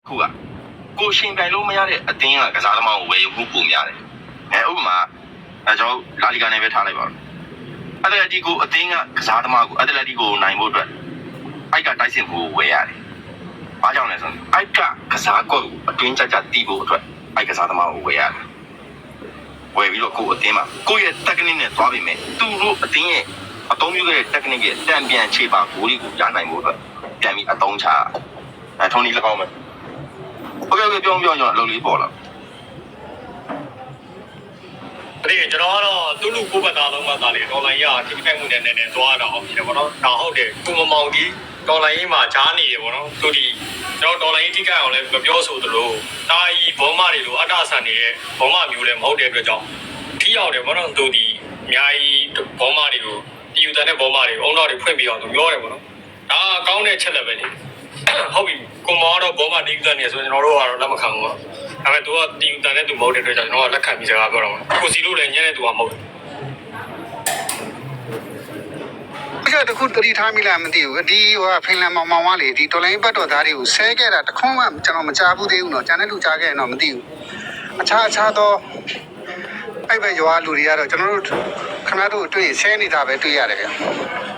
ခုကကိုရှင်ပြိုင်လို့မရတဲ့အသင်းကကစားသမားကိုဝယ်ယူမှုပုံများတယ်ဥပမာကျွန်တော်လာလီဂါနဲ့ပဲထားလိုက်ပါတော့အက်တလက်တီကိုအသင်းကကစားသမားကိုအက်တလက်တီကိုနိုင်ဖို့အတွက်အိုက်ကတိုက်စင်ကိုဝယ်ရတယ်။ဘာကြောင့်လဲဆိုတော့အိုက်ကကစားကွက်ကိုအတွင်းကြကြတီးဖို့အတွက်အိုက်ကစားသမားကိုဝယ်ရတယ်။ဝယ်ပြီးတော့ကိုအသင်းမှာကိုရဲ့ technique နဲ့သွားပြီမယ်သူတို့အသင်းရဲ့အသုံးပြုခဲ့တဲ့ technique ရဲ့တံပြန်ခြေပါဂိုးလေးကိုရနိုင်ဖို့အတွက်ပြန်ပြီးအသုံးချထုံးနည်း၎င်းပဲ။ဟုတ်ကဲ့ပြောကျွန်တော်အလုပ်လေးပေါ်လာအဲ့ဒီကျွန်တော်ကတော့သူ့လူကိုယ့်ဘက်သားလုံးမှသာလေဒေါ်လာကြီးကဒီခိုင်မှုနဲ့နည်းနည်းသွားတော့ဟုတ်ပြီပေါ့နော်ဒါဟုတ်တယ်ကိုမမောင်ကြီးဒေါ်လာကြီးမှာဂျားနေတယ်ပေါ့နော်သူဒီကျွန်တော်ဒေါ်လာကြီးထိခိုက်အောင်လည်းမပြောဆိုသလိုတာကြီးဘောမတွေလိုအတ္တဆန်နေတဲ့ဘောမမျိုးလည်းမဟုတ်တဲ့အတွက်ကြောင့်ထိရောက်တယ်ပေါ့နော်သူဒီအများကြီးဘောမတွေကိုတီယူတန်တဲ့ဘောမတွေအုံတော်တွေဖွင့်ပြီးအောင်သူပြောတယ်ပေါ့နော်ဒါကောင်းတဲ့ချက်လက်ပဲလေဟုတ်ပြီကိုမောင်တော့ဘောမတီယူတန်နေဆိုကျွန်တော်တို့ကတော့လက်မခံဘူးပေါ့ဒါပေမဲ့သူကတီယူတန်တဲ့သူမဟုတ်တဲ့အတွက်ကြောင့်ကျွန်တော်ကလက်ခံပြီးစကားပြောတာပေါ့ကိုစီလို့လည်းညံ့တဲ့သူကမဟုတ်ဘူးတခုတတိထားမိလားမသိဘူးဒီဟိုဖိလန်မောင်မောင်ကလေဒီတော်လိုင်းဘတ်တော်သားတွေကိုဆဲခဲ့တာတခွန်းမှကျွန်တော်မကြားဘူးသေးဘူးနော်ကျန်တဲ့လူကြားခဲ့ရင်တော့မသိဘူးအခြားသောအဲ့ဘက်ရွာလူတွေကတော့ကျွန်တော်တို့ခဏတို့တွေ့ဆဲနေတာပဲတွေ့ရတယ်ဗျဒ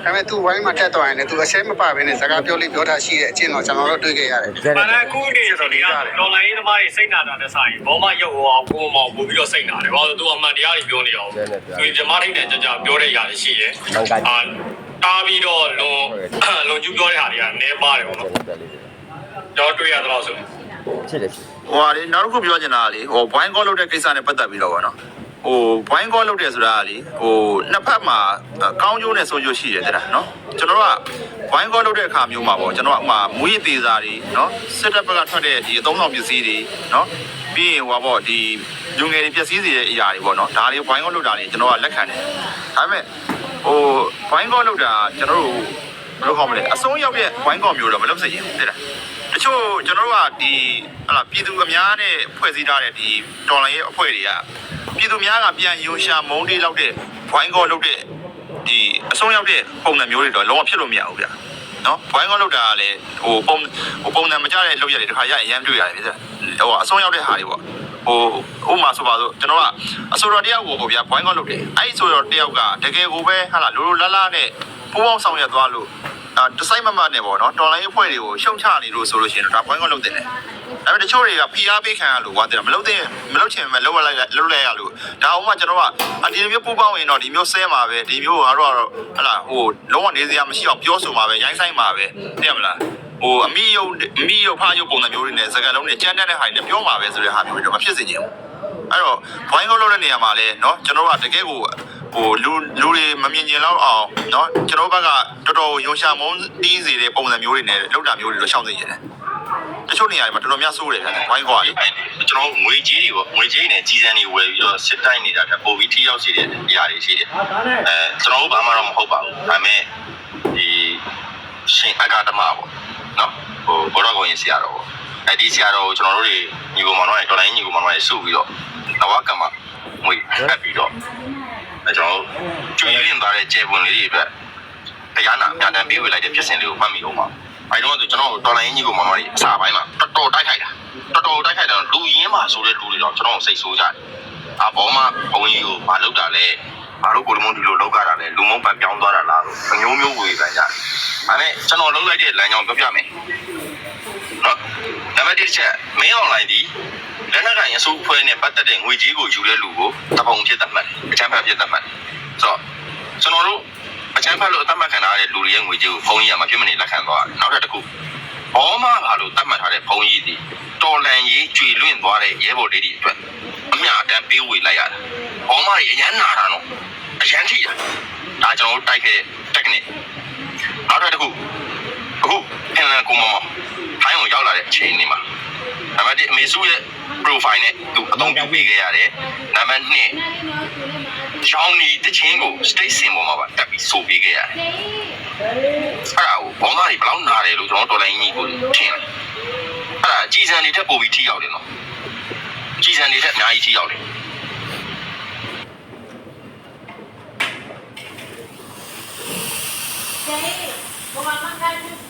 ါပေမဲ့သူဝိုင်းမှာတက်သွားရင်လည်းသူအဆဲမပဘဲနဲ့စကားပြောလေးပြောတာရှိတဲ့အချင်းတော့ကျွန်တော်တို့တွေ့ခဲ့ရတယ်။ဘာလဲအခုနေဆိုတော့ဒီကဒေါ်လာရေးသမားတွေစိတ်နာတာနဲ့ဆိုင်ဘောမရုပ်ဟောကိုမောင်ပို့ပြီးတော့စိတ်နာတယ်။ဘာလို့သူအမှန်တရားတွေပြောနေအောင်။သူဒီဓမ္မထိတ်တဲ့ကြကြပြောတဲ့ຢာတွေရှိရဲ့။တားပြီးတော့လွန်ကျူးပြောတဲ့ဟာတွေကနည်းပါတယ်ပေါ့နော်။ကျွန်တော်တွေ့ရတော့ဆိုဖြစ်တယ်ဟိုဟာလေနောက်တစ်ခုပြောချင်တာကလေဟိုဘိုင်းကောလုပ်တဲ့ကိစ္စနဲ့ပတ်သက်ပြီးတော့ဗောနော်ဟိုဘိုင်းကောလုပ်တယ်ဆိုတာကလေဟိုနှစ်ဖက်မှာကောင်းကျိုးနဲ့ဆိုးကျိုးရှိတယ်တဲ့နော်ကျွန်တော်တို့ကဘိုင်းကောလုပ်တဲ့အခါမျိုးမှာဗောကျွန်တော်ကဥမာမူရည်သေးစာတွေနော်စစ်တပ်ဘက်ကထွက်တဲ့ဒီအသုံးဆောင်ပစ္စည်းတွေနော်ပြီးရင်ဟိုဗောဒီလူငယ်တွေပျက်စီးစေတဲ့အရာတွေဗောနော်ဒါတွေဘိုင်းကောလုပ်တာတွေကျွန်တော်ကလက်ခံတယ်ဒါပေမဲ့ဟိုဘိုင်းကောလုပ်တာကျွန်တော်တို့ဘယ်လိုခေါ်မလဲအဆုံးရောက်တဲ့ဘိုင်းကောမျိုးတော့မလုပ်စေချင်ဘူးတဲ့တချို့ကျွန်တော်တို့ကဒီဟလာပြည်သူအများနဲ့ဖွဲ့စည်းထားတဲ့ဒီတော်လိုင်းရဲ့အဖွဲ့တွေကပြည်သူများကပြန်ယုံရှာမုန်းတေးလောက်တဲ့ဘွိုင်းကောလောက်တဲ့ဒီအဆုံးရောက်တဲ့ပုံစံမျိုးတွေတော့လုံးဝဖြစ်လို့မရဘူးဗျာနော်ဘွိုင်းကောလောက်တာကလည်းဟိုပုံစံမကြတဲ့လောက်ရတယ်တခါရအရန်တွေ့ရတယ်ဗျာဟိုအဆုံးရောက်တဲ့ဟာတွေပေါ့ဟိုဥမာဆိုပါဆိုကျွန်တော်ကအဆိုတော်တယောက်ကိုဗျာဘွိုင်းကောလောက်တယ်အဲ့ဒီဆိုတော်တယောက်ကတကယ်ကိုပဲဟာလာလိုလိုလားလားနဲ့ပူပေါင်းဆောင်ရွက်သွားလို့တစိုက်မမနဲ့ပေါ့နော်တော်လိုင်းအဖွဲ့တွေကိုရှုံချနေလို့ဆိုလို့ရှိရင်ဒါဘွိုင်းကောလုပ်တင်တယ်ဒါပေမဲ့တချို့တွေကဖိအားပေးခံရလို့ကွာတဲ့မလုပ်ချင်မဲ့လုပ်လိုက်ရလို့ဒါအောင်မှကျွန်တော်ကဒီမျိုးပူပေါင်းရင်တော့ဒီမျိုးဆဲမှာပဲဒီမျိုးကတော့ဟလာဟိုလုံးဝနေစရာမရှိအောင်ပြောဆိုမှာပဲရိုင်းဆိုင်မှာပဲသိရမလားဟိုအမိယုတ်ဖားယုတ်ပုံစံမျိုးတွေနဲ့စကားလုံးတွေကြမ်းတမ်းတဲ့ဟာတွေပြောမှာပဲဆိုတဲ့ဟာမျိုးတွေတော့မဖြစ်စေချင်ဘူးအဲ့တော့ဘွိုင်းကောလုပ်တဲ့နေရာမှာလဲเนาะကျွန်တော်ကတကယ်ကိုဟိုလူတွေမမြင်ကျင်တော့အောင်เนาะကျွန်တော်ဘက်ကတော်တော်ရုံရှာမုန်းတီးစေတဲ့ပုံစံမျိုးတွေနဲ့လောက်တာမျိုးတွေတော့ရှောင်သိနေတယ်တချို့နေရာတွေမှာတော်တော်များဆိုးတယ်ဗျာဝိုင်းကောကလေကျွန်တော်ငွေကြီးတွေပေါ့ငွေကြီးနဲ့ကြီးစံတွေဝယ်ပြီးတော့စစ်တိုင်းနေတာကပိုပြီးထိရောက်စေတဲ့နေရာတွေရှိတယ်ကျွန်တော်ဘာမှတော့မဟုတ်ပါဘူးဒါပေမဲ့ဒီရှင်အကာဒမပေါ့နော်ဟိုဘောရကောင်ရင်ဆရာတော်ပေါ့ဒီဆရာတော်ကိုကျွန်တော်တို့တွေညီကောင်မောင်တို့ဒေါ်လာညီကောင်မောင်တို့စုပြီးတော့နဝကမငွေဖက်ပြီးတော့ကျွန်တော်ကျွေးရင်းသွားတဲ့ကျေပွန်လေးတွေအတွက်တရားနာအများတန်းပေးဝေလိုက်တဲ့ဖြစ်စဉ်လေးကိုမှတ်မိအောင်ပါအဲဒီတော့ကျွန်တော်ဒေါ်လာညီကောင်မောင်တို့အစာပိုင်းမှာတော်တော်တိုက်ခိုက်တာလူရင်းမှာဆိုတဲ့လူတွေတော့ကျွန်တော်စိတ်ဆိုးကြတယ်ဘောမဘုံကြီးကိုမလုပ်တာလဲဘာလို့ကိုလမုန်းဒီလိုလောက်ကြတာလဲလူမုန်းပတ်ပြောင်းသွားတာလားအမျိုးမျိုးဝေဖန်ကြတယ်ဒါနဲ့ကျွန်တော်လုပ်လိုက်တဲ့လမ်းကြောင်းပြောပြမယ်နော်နံပါတ်1ချက်မင်းအွန်လိုင်းဒီလက်နက်ကိုင်အစိုးဖွဲ့နဲ့ပတ်သက်တဲ့ငွေကြေးကိုယူတဲ့လူကိုတပုံဖြစ်တတ်မှတ်အချမ်းဖတ်ဖြစ်တတ်မှတ်ဆိုတော့ကျွန်တော်တို့အချမ်းဖတ်လို့အတတ်မှတ်ခံထားတဲ့လူတွေရဲ့ငွေကြေးကိုဘုံကြီးကမဖြစ်မနေလက်ခံသွားတယ်နောက်တစ်ခုဘောမဘာလို့တတ်မှတ်ထားတဲ့ဘုံကြီးဒီတော်လန်ရေးကျွေလွင့်သွားတဲ့ရဲဘော်လေးတွေအတွက်အမြအတန်းပေးဝေလိုက်ရတာဘောမတွေအရန်နာတာနော်အရန်ထိတာဒါကျွန်တော်တို့တိုက်ခဲ့တဲ့ technique နောက်တစ်ခုအခုဖင်လန်ကိုမမထိုင်းကိုရောက်လာတဲ့အချိန်လေးမှာနံပါတ်1အမေစုရဲ့ profile နဲ့သူအသုံးပြုပေးခဲ့ရတယ်နံပါတ်2ချောင်းဒီတချင်းကို state symbol မှာပါတက်ပြီးဆိုပေးခဲ့ရတယ်အဲ့ဒါကိုဘောမတွေဘယ်လောက်နာတယ်လို့ကျွန်တော်တော်လိုင်းကြီးကိုထင်တယ်အဲ့ဒါကြည်စံတွေထက်ပိုပြီးထိရောက်တယ်နော်ကြည်စံတွေထက်အများကြီးထိရောက်တယ်